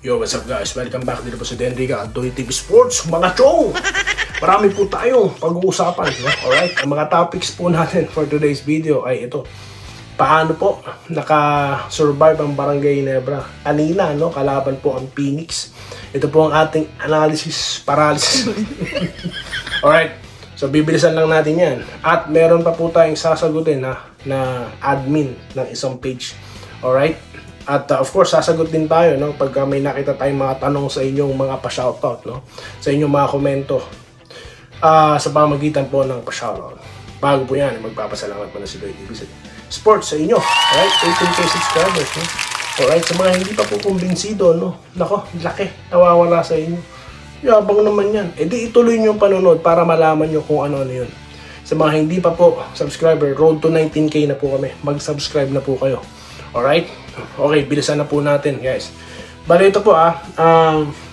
Yo, what's up guys? Welcome back dito po sa Denrica at Doy TV Sports, mga chong! Marami po tayong pag-uusapan, no? Alright, ang mga topics po natin for today's video ay ito. Paano po naka-survive ang Barangay Ginebra kanina, no? Kalaban po ang Phoenix. Ito po ang ating analysis paralysis. Alright, so bibilisan lang natin yan. At meron pa po tayong sasagutin na admin ng isang page. Alright? At of course, sasagot din tayo, no? Pagka may nakita tayong mga tanong sa inyong mga pa-shoutout, no? Sa inyong mga komento sa pamagitan po ng pa-shoutout. Bago po yan, magpapasalamat po na si Doy TV Sports sa inyo. Alright? 18k subscribers, no? Alright? Sa mga hindi pa po kumbinsido, no? Nako, laki. Nawawala sa inyo. Yabang naman yan. E di ituloy nyo yung panonood para malaman nyo kung ano yun. Sa mga hindi pa po subscriber, road to 19k na po kami. Mag-subscribe na po kayo. Alright? Okay, bilisan na po natin, guys. Bale, ito po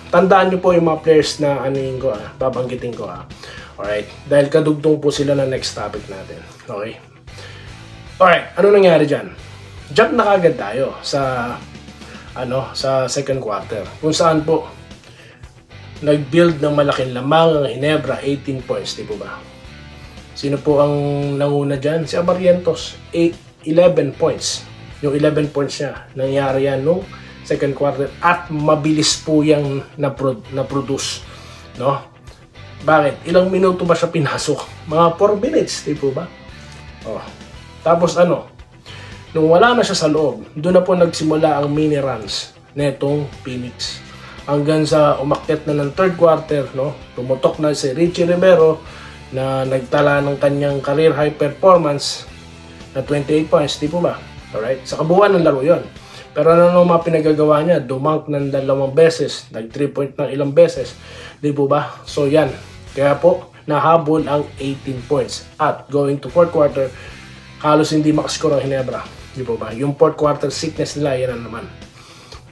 tandaan nyo po yung mga players na babanggitin ko Alright? Dahil kadugtong po sila na next topic natin. Okay? Alright, ano nangyari dyan? Jump na kagad tayo sa second quarter. Kung saan po nag-build ng malaking lamang ang Ginebra, 18 points, di po ba? Sino po ang nanguna dyan? Si Abarrientos, 11 points. Yung 11 points niya, nangyari yan nung second quarter at mabilis po yung na-produce, no? Bakit? Ilang minuto ba siya pinasok? Mga 4 minutes, di po ba? Oh. Tapos nung wala na siya sa loob, doon na po nagsimula ang mini runs netong Phoenix. Hanggang sa umakyat na ng third quarter, no? Tumutok na si Richie Rivero na nagtala ng kanyang career high performance na 28 points, di po ba? Alright? Sa kabuuan ng laro yon. Pero ano mga pinagagawa niya? Dumunk ng 2 beses, nag 3 point ng ilang beses. Di po ba? So yan. Kaya po, nahabol ang 18 points. At going to fourth quarter, halos hindi makascore ang Ginebra. Di po ba? Yung fourth quarter sickness nila, yan na naman.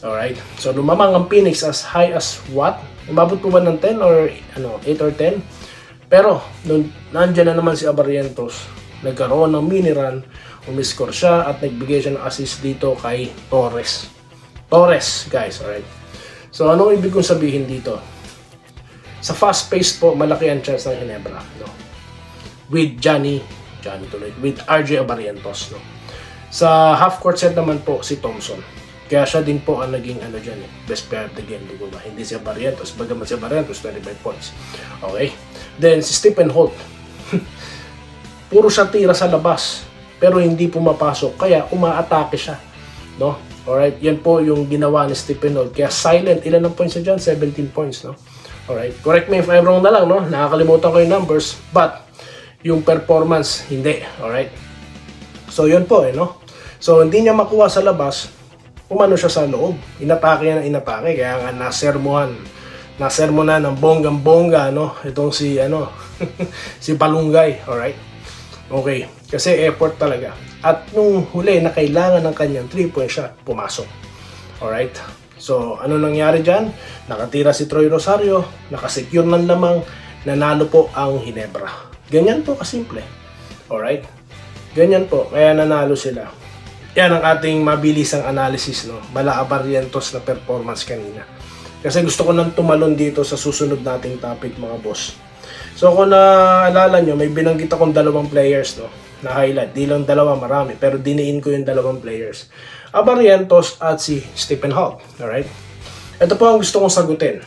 Alright? So lumamang ang Phoenix as high as what? Umabot po ba ng 10 or 8 or 10? Pero, nandiyan na naman si Abarrientos. Nagkaroon ng mini run, umiscore siya at nagbigay siya ng assist dito kay Torres. Torres, guys, alright? So, anong ibig kong sabihin dito? Sa fast pace po, malaki ang chance ng Ginebra, no? With with RJ Abarrientos, no? Sa half-court set naman po, si Thompson. Kaya siya din po ang naging best player of the game, di ba? Hindi si Abarrientos. Bagaman si Abarrientos, 25 points. Okay? Then, si Stephen Holt. Puro siya tira sa labas, pero hindi pumapasok, kaya umaatake siya, no? Alright, yan po yung ginawa ni Stephen Holt. Kaya silent, ilan ang points na dyan? 17 points, no? Alright, correct me if I'm wrong na lang, no? Nakakalimutan ko yung numbers, but yung performance, hindi. Alright? So, yun po, no? So, hindi niya makuha sa labas, umano siya sa loob. Inatake niya na inatake, kaya nga nasermonan ng bonggang-bongga, no? Itong si, si Palunggay, alright? Okay, kasi effort talaga. At nung huli na kailangan ng kanyang 3-point shot, pumasok. Alright? So, ano nangyari dyan? Nakatira si Troy Rosario, nakasecure ng lamang, nanalo po ang Ginebra. Ganyan po kasimple. Alright? Ganyan po, kaya nanalo sila. Yan ang ating mabilisang analysis, no? Bala Abarrientos na performance kanina. Kasi gusto ko nang tumalon dito sa susunod nating topic, mga boss. So kung naalala nyo, may binanggit akong 2 players, no, na highlight. Di lang 2, marami. Pero diniin ko yung 2 players. Abarrientos at si Stephen Holt. Alright? Ito po ang gusto kong sagutin.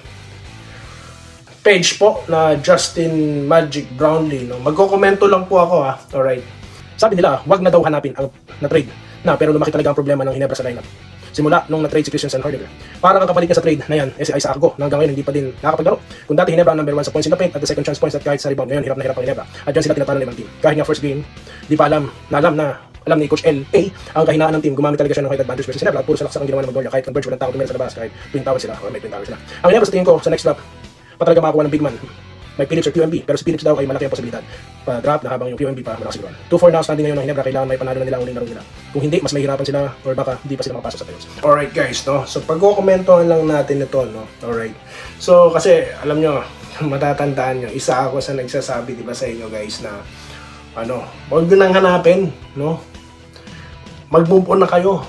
Page po na Justin Magic Brownlee. No? Magkokomento lang po ako. Alright? Sabi nila, wag na daw hanapin ang na-trade. Pero lumaki talaga ang problema ng Ginebra sa lineup. Simula nung na-trade si Christensen Hardiger. Parang ang kapalit niya sa trade na yan, si Isaac Go, na hanggang ngayon hindi pa din nakakapaglaro. Kung dati Ginebra ang number 1 sa points in the paint at the second chance points at kahit sa rebound, ngayon hirap na hirap ang Ginebra. At dyan sila tinatalo ng ibang team. Kahit nga first game, di pa alam ni Coach L.A. ang kahinaan ng team. Gumamit talaga siya ng height advantage versus Ginebra at puro sa laksak ang ginawa ng Magnolia. Kahit converge walang tao tumira sa labas, kahit twin tower sila, or may twin tower sila. Ang Ginebra sa tingin ko sa next drop, pa talaga makakuha ng big man. May Phillips or QMB, pero si Phillips daw ay malaki ang posibilidad pa-drop na habang yung QMB pa malakas siguro. 2-4 now standing ngayon ng Ginebra, kailangan may panalo na nila ang uling laro nila. Kung hindi, mas mahihirapan sila or baka hindi pa sila makapasok sa playoffs. Alright guys, no? So pag-komentohan lang natin ito, no? Alright. So kasi alam nyo, matatandaan nyo, isa ako sa nagsasabi, di ba, sa inyo guys na huwag nyo nang hanapin, no? Mag-move on na kayo.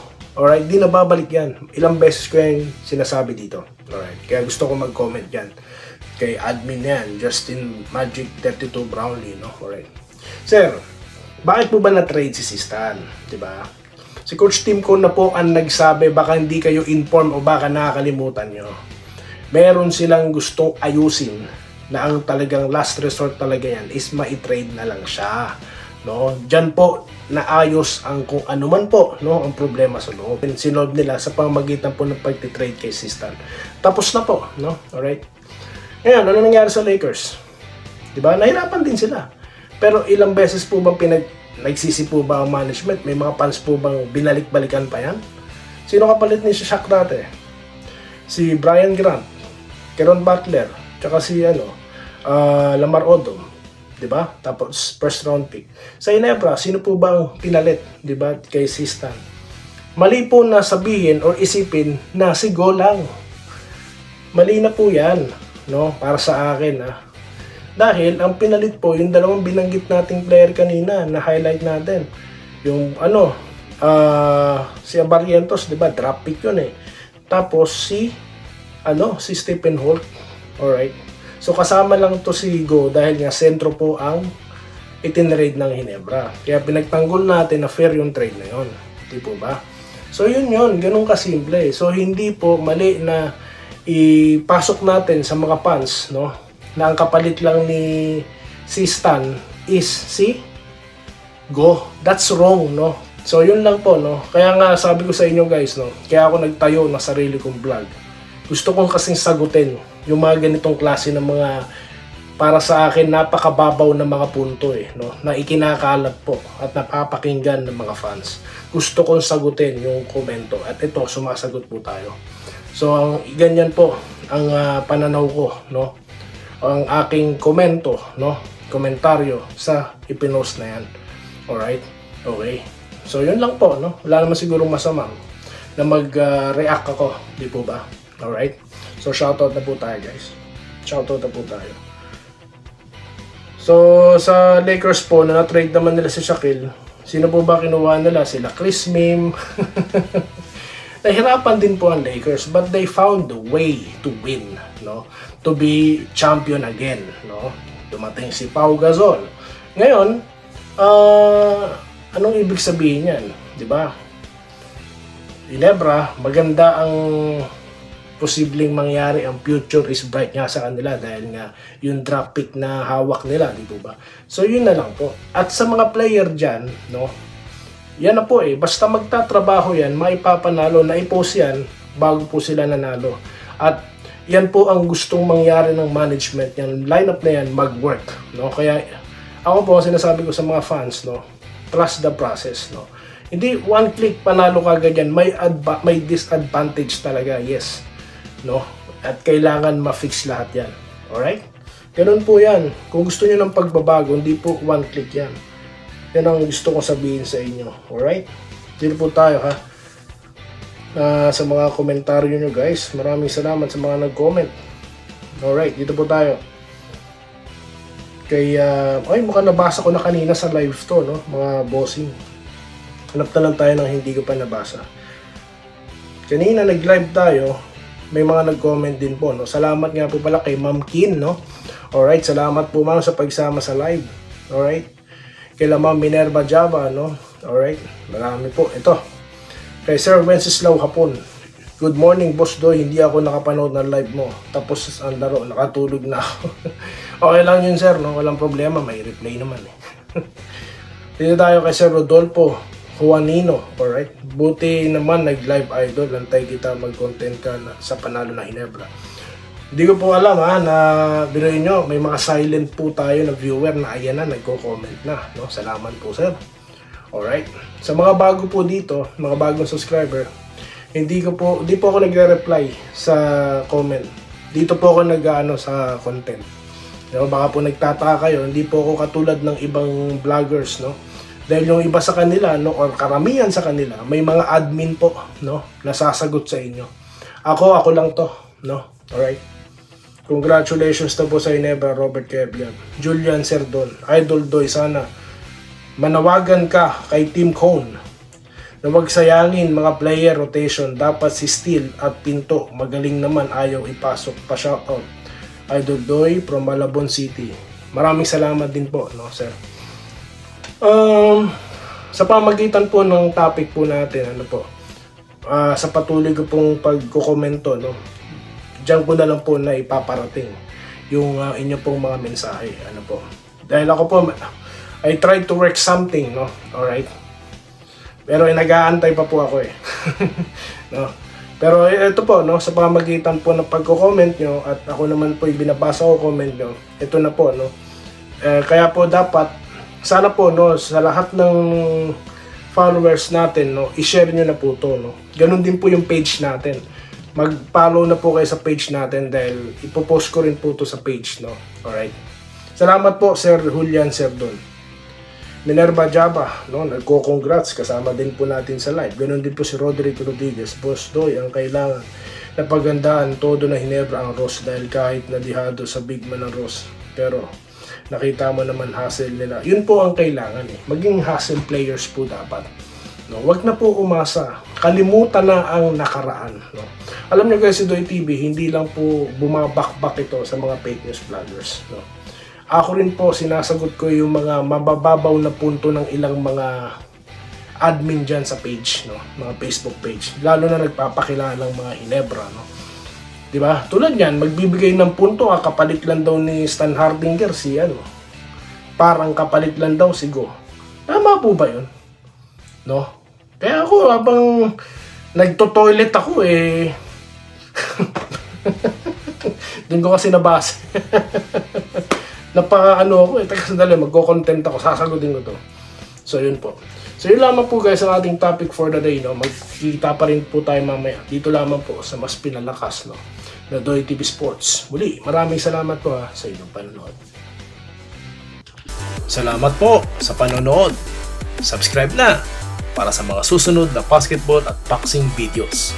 Alright, di na babalik yan. Ilang beses ko yung sinasabi dito. Alright, kaya gusto ko mag-comment yan. Kay admin yan, Justin Magic 32 Brownlee, no? Alright. Sir, bakit po ba na-trade si Sistan? Diba? Si Coach Tim Cone na po ang nagsabi, baka hindi kayo inform o baka nakakalimutan nyo. Meron silang gustong ayusin na ang talagang last resort talaga yan is ma-trade na lang siya. No? Diyan po naayos ang kung ano man po, no, ang problema sa loob. Sinolve nila sa pamamagitan po ng pag-trade kay Sistan. Tapos na po, no? Alright? Ngayon, ano nangyari sa Lakers? Diba? Nahirapan din sila. Pero ilang beses po bang nagsisi po ba ang management? May mga fans po bang binalik-balikan pa yan? Sino kapalit ni Shaq dati? Si Brian Grant, Caron Butler, tsaka si Lamar Odom, 'di ba? Tapos first round pick. Sa Ginebra, sino po ba ang pinalit, 'di ba, kay Sistan? Mali po na sabihin or isipin na si Go lang. Mali na po 'yan, no? Para sa akin, Dahil ang pinalit po yung dalawang binanggit nating player kanina na highlight natin. Yung si Barrientos, 'di ba? Draft pick 'yun eh. Tapos si Stephen Holt. Alright. So kasama lang to si Go dahil nga sentro po ang itinrade ng Ginebra. Kaya pinagtanggol natin na fair yung trade na yon. Di po ba? So yun, ganun kasimple. So hindi po mali na ipasok natin sa mga fans, no, na ang kapalit lang ni Sistan is si Go. That's wrong, no? So yun lang po, no? Kaya nga sabi ko sa inyo guys, no, kaya ako nagtayo ng sarili kong vlog. Gusto kong kasing sagutin yung mga ganitong klase ng mga, para sa akin, napakababaw na mga punto no? Na ikinakalat po at napapakinggan ng mga fans. Gusto kong sagutin yung komento at ito, sumasagot po tayo. So, ganyan po ang pananaw ko, no? Ang aking komento, no? Komentaryo sa ipinost na yan. Alright? Okay. So, yun lang po, no? Wala naman sigurong masama na mag-react ako, di po ba? Alright? So, shoutout na po tayo, guys. Shoutout na po tayo. So, sa Lakers po, na na-trade naman nila si Shaquille, sino po ba kinuha nila? Sila Chris Mim. Nahirapan din po ang Lakers, but they found the way to win, no? To be champion again, no? Dumating si Pau Gasol. Ngayon, anong ibig sabihin yan? Diba? Ginebra, maganda ang posibleng mangyari, ang future is bright nga sa kanila dahil nga yung draft pick na hawak nila, di ba? So yun na lang po. At sa mga player dyan, no, yan na po basta magtatrabaho yan, maipapanalo, na i-post yan bago po sila nanalo. At yan po ang gustong mangyari ng management, yan lineup na yan mag-work, no? Kaya ako po sinasabi ko sa mga fans, no, trust the process, no. Hindi one click panalo kagad yan, may disadvantage talaga, yes. No? At kailangan ma-fix lahat yan. Alright? Ganun po yan. Kung gusto nyo ng pagbabago, hindi po one click yan. Yan ang gusto kong sabihin sa inyo. Alright? Dito po tayo, ha? Sa mga komentaryo nyo, guys. Maraming salamat sa mga nag-comment. Alright, dito po tayo. Kaya, mukhang nabasa ko na kanina sa live to, no? Mga bossing. Hanap na lang tayo ng hindi ko pa nabasa. Kanina nag-live tayo. May mga nag-comment din po, no? Salamat nga po pala kay Ma'am Kin, no? Alright, salamat po ma'am sa pagsama sa live. Alright? Kay Ma'am Minerva Java, no? Alright, marami po. Ito, kay Sir Wenceslao Hapon. Good morning, Boss Doy. Hindi ako nakapanood ng live mo. Tapos ang laro, nakatulog na ako. Okay lang yun, sir, no? Walang problema, may replay naman Dito tayo kay Sir Rodolfo Juanino, alright? Buti naman nag-live idol, antay kita mag-content ka sa panalo na Ginebra. Hindi ko po alam na biruin nyo, may mga silent po tayo na viewer na ayan na, nagko-comment na, no? Salamat po, sir. Alright? Sa mga bago po dito, mga bagong subscriber, hindi po ako nagre-reply sa comment. Dito po ako nag-ano sa content. Diba, baka po nagtataka kayo, hindi po ako katulad ng ibang vloggers, no? Dahil yung iba sa kanila, no, or karamihan sa kanila, may mga admin po, no, nasasagot sa inyo. Ako lang to, no? Alright? Congratulations na po sa Ginebra, Robert Kebian. Julian Serdon, Idol Doy, sana manawagan ka kay Tim Cone na wag sayangin mga player rotation, dapat si Steel at Pinto magaling naman, ayaw ipasok pa. Shoutout Idol Doy from Malabon City. Maraming salamat din po, no, sir. Sa pamagitan po ng topic po natin, ano po, sa patuloy ko pong pagkukomento, no, diyan ko na lang po na ipaparating yung inyo pong mga mensahe, ano po. Dahil ako po, I tried to work something, no, alright. Pero nag-aantay pa po ako eh. No. Pero ito po, no, sa pamagitan po ng pagko-comment nyo at ako naman po yung binabasa ko comment nyo, ito na po, no. Kaya po dapat, sana po, no, sa lahat ng followers natin, no, i-share nyo na po to, no. Ganun din po yung page natin. Mag-follow na po kayo sa page natin dahil ipopost ko rin po to sa page, no. Alright. Salamat po, Sir Julian Serdon. Minerva Java, no, nagko-congrats, kasama din po natin sa live. Ganon din po si Roderick Rodriguez. Boss Doy, ang kailangan na pagandaan todo na Hinebra ang Ross dahil kahit nadihado sa big man ng Ross, pero nakita mo naman hustle nila. Yun po ang kailangan eh. Maging hustle players po dapat. No, wag na po umasa. Kalimutan na ang nakaraan, no. Alam niyo guys, si Doy TV hindi lang po bumabakbak ito sa mga fake news vloggers, no. Ako rin po, sinasagot ko yung mga mabababaw na punto ng ilang mga admin dyan sa page, no? Mga Facebook page. Lalo na nagpapakilala ng mga Hinebra, no? Diba? Tulad yan, magbibigay ng punto, kapalit lang daw ni Stan Hardinger si ano. Parang kapalit lang daw si Go. Tama po ba yun? No? Kaya ako, habang nagto-toilet ako eh, doon ko kasi nabasa. Napaka-ano ako eh, teka sandali, magko-content ako, sasagutin ko to. So yun po. So yun lamang po guys ang ating topic for the day, no. Magkita pa rin po tayo mamaya. Dito lamang po sa mas pinalakas, no, na Doy TV Sports. Muli, maraming salamat po sa inyong panonood. Salamat po sa panonood. Subscribe na para sa mga susunod na basketball at boxing videos.